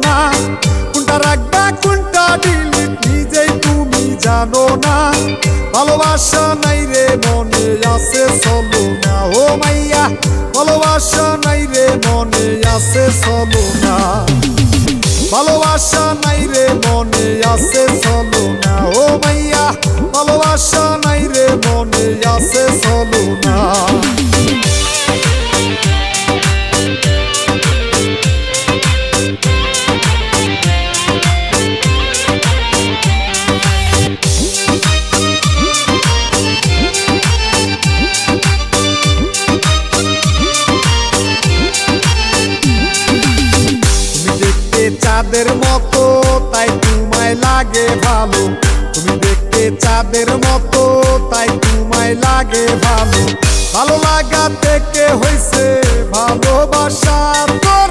না, কোনটা রাখবা কোনটা ডিলিট নিজেই তুমি জানো না। ভালোবাসা নাই রে মনে আছে চলো না, ও মাইয়া ভালোবাসা নাই রে মনে আছে চলো না। ভালোবাসা নাই রে মনে আছে চলো না, ও মাইয়া ভালোবাসা নাই রে মনে আছে চলো না। চাঁদের মতো তাই তোমায় লাগে ভালো, তুমি দেখতে চাঁদের মতো তাই তোমায় লাগে ভালো। ভালো লাগা থেকে হইছে ভালোবাসা, তোর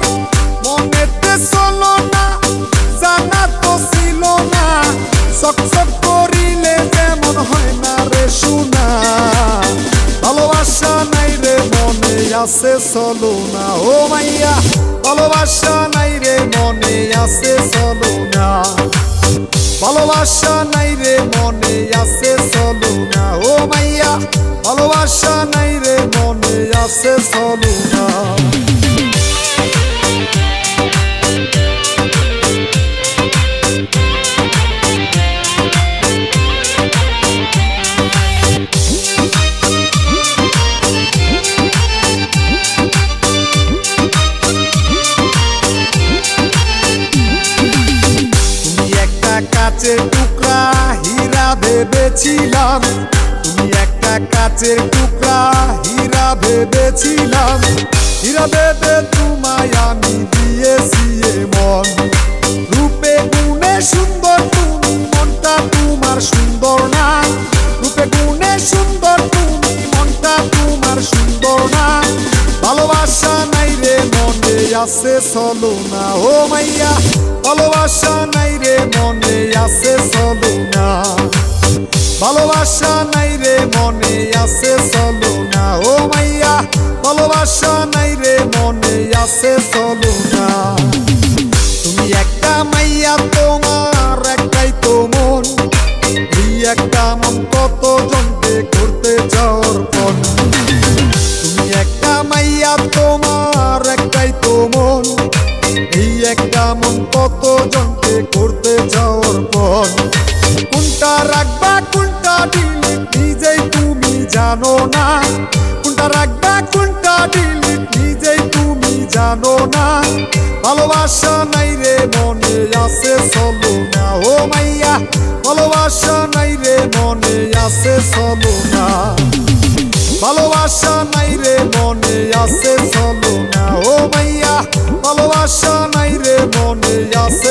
মনেতে চলো না জানা তো ছিল না। চকচক করিলে যেমন হয় না রে শোনা, ভালোবাসা নাই রে মনে আছে চলো না, ও মাইয়া ভালোবাসা নাই রে মনে আছে চলো না। ভালোবাসা নাই রে মনে আছে চলো না, ও মাইয়া ভালোবাসা নাই রে মনে আছে চলো না। কাচের টুকরা হীরা ভেবেছিলাম, তুমি একটা কাচের টুকরা হীরা ভেবেছিলাম। হীরা ভেবে তোমায় আমি দিয়েছি মন, রূপে গুণে সুন্দর তুমি মনটা তোমার সুন্দর না। রূপে গুণে সুন্দর তুমি মনটা তোমার সুন্দর না। ভালোবাসা নাই রে মনে আছে চলো না, ও মাইয়া ভালোবাসা নাই রে মনে আছে চলো না। ভালোবাসা নাই রে মনে আছে চলো না, ও মাইয়া ভালোবাসা নাই রে মনে আছে চলো না। তুমি একটা মাইয়া তোমার একটাই তো মন, এই একটা মন কত জনকে করতে যাওয়ার পর। তুমি একটা মাইয়া তোমার একটাই তো মন, এই একটা মন কত জনকে করতে যাওয়ার পর। কোনটা রাখবা কোনটা ডিলিট নিজেই তুমি জানো না, কোনটা রাখবা কোনটা ডিলিট নিজেই তুমি জানো না। ভালোবাসা নাই রে মনে আছে চলো না, ও মাইয়া ভালোবাসা নাই রে মনে আছে চলো না। ভালোবাসা নাই রে মনে আছে চলো না, ও মাইয়া ভালোবাসা নাই রে মনে আছে